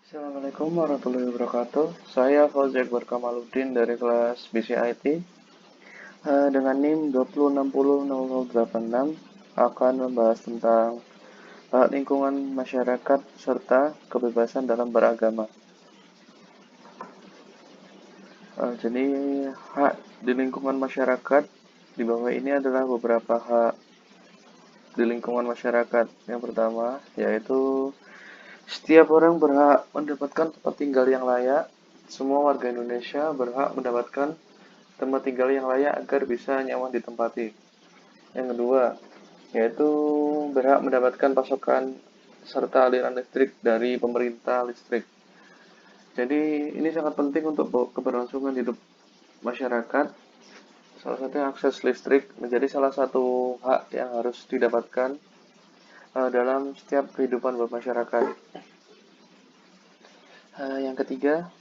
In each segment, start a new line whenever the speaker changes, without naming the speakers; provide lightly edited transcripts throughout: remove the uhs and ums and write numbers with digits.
Assalamualaikum warahmatullahi wabarakatuh. Saya Fauzek Berkamaludin dari kelas BCIT dengan NIM 2060086 akan membahas tentang hak lingkungan masyarakat serta kebebasan dalam beragama. Jadi hak di lingkungan masyarakat di bawah ini adalah beberapa hak di lingkungan masyarakat. Yang pertama yaitu setiap orang berhak mendapatkan tempat tinggal yang layak. Semua warga Indonesia berhak mendapatkan tempat tinggal yang layak agar bisa nyaman ditempati. Yang kedua, yaitu berhak mendapatkan pasokan serta aliran listrik dari pemerintah listrik. Jadi ini sangat penting untuk keberlangsungan hidup masyarakat. Salah satunya akses listrik menjadi salah satu hak yang harus didapatkan dalam setiap kehidupan bermasyarakat. Yang ketiga,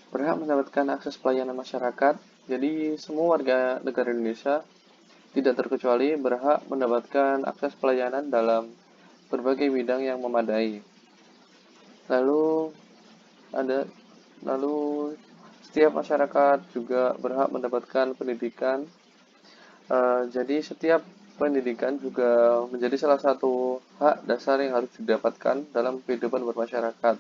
berhak mendapatkan akses pelayanan masyarakat. Jadi semua warga negara Indonesia tidak terkecuali berhak mendapatkan akses pelayanan dalam berbagai bidang yang memadai. Lalu lalu setiap masyarakat juga berhak mendapatkan pendidikan. Jadi setiap pendidikan juga menjadi salah satu hak dasar yang harus didapatkan dalam kehidupan bermasyarakat.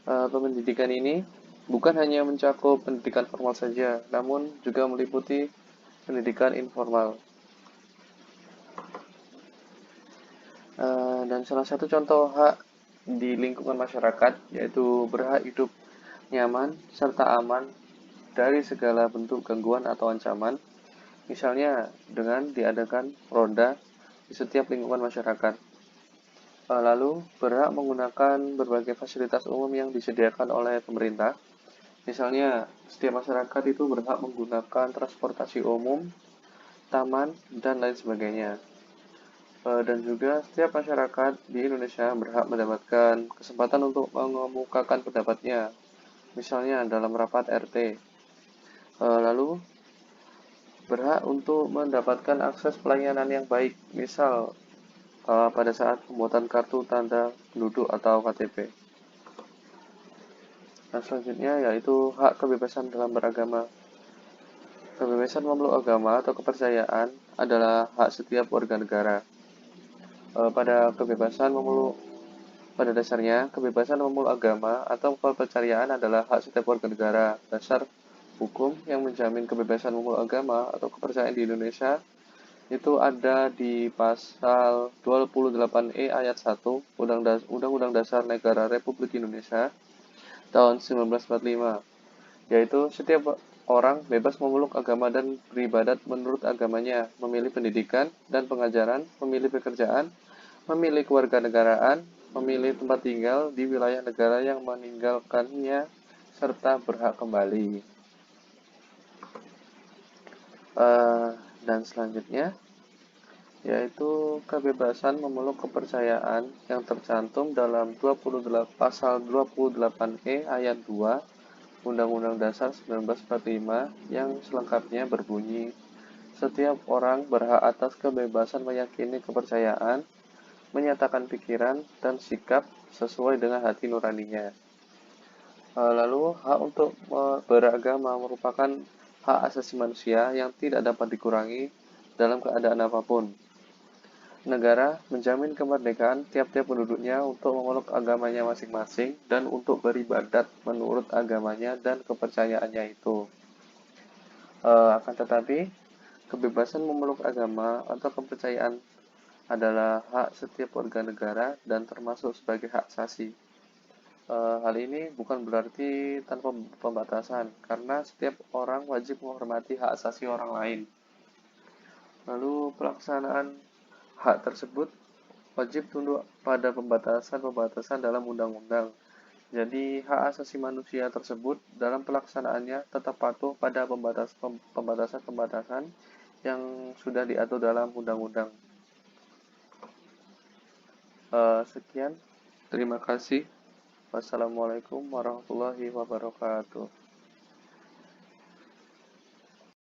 Pendidikan ini bukan hanya mencakup pendidikan formal saja, namun juga meliputi pendidikan informal. Dan salah satu contoh hak di lingkungan masyarakat yaitu berhak hidup nyaman serta aman dari segala bentuk gangguan atau ancaman, misalnya dengan diadakan ronda di setiap lingkungan masyarakat. Lalu berhak menggunakan berbagai fasilitas umum yang disediakan oleh pemerintah. Misalnya, setiap masyarakat itu berhak menggunakan transportasi umum, taman, dan lain sebagainya. Dan juga setiap masyarakat di Indonesia berhak mendapatkan kesempatan untuk mengemukakan pendapatnya, misalnya dalam rapat RT. Lalu berhak untuk mendapatkan akses pelayanan yang baik, misal pada saat pembuatan kartu tanda penduduk atau KTP. Nah, selanjutnya yaitu hak kebebasan dalam beragama. Kebebasan memeluk agama atau kepercayaan adalah hak setiap warga negara. Pada dasarnya, kebebasan memeluk agama atau kepercayaan adalah hak setiap warga negara. Dasar hukum yang menjamin kebebasan memeluk agama atau kepercayaan di Indonesia itu ada di pasal 28E ayat 1 Undang-Undang Dasar Negara Republik Indonesia tahun 1945, yaitu setiap orang bebas memeluk agama dan beribadat menurut agamanya, memilih pendidikan dan pengajaran, memilih pekerjaan, memilih kewarganegaraan, memilih tempat tinggal di wilayah negara yang meninggalkannya, serta berhak kembali. Dan selanjutnya yaitu kebebasan memeluk kepercayaan yang tercantum dalam pasal 28E ayat 2 Undang-Undang Dasar 1945 yang selengkapnya berbunyi, setiap orang berhak atas kebebasan meyakini kepercayaan, menyatakan pikiran dan sikap sesuai dengan hati nuraninya. Lalu, hak untuk beragama merupakan hak asasi manusia yang tidak dapat dikurangi dalam keadaan apapun. Negara menjamin kemerdekaan tiap-tiap penduduknya untuk memeluk agamanya masing-masing dan untuk beribadat menurut agamanya dan kepercayaannya itu. Akan tetapi, kebebasan memeluk agama atau kepercayaan adalah hak setiap warga negara dan termasuk sebagai hak asasi. Hal ini bukan berarti tanpa pembatasan, karena setiap orang wajib menghormati hak asasi orang lain. Lalu pelaksanaan hak tersebut wajib tunduk pada pembatasan-pembatasan dalam undang-undang. Jadi, hak asasi manusia tersebut dalam pelaksanaannya tetap patuh pada pembatasan-pembatasan yang sudah diatur dalam undang-undang. Sekian, terima kasih. Wassalamualaikum warahmatullahi wabarakatuh.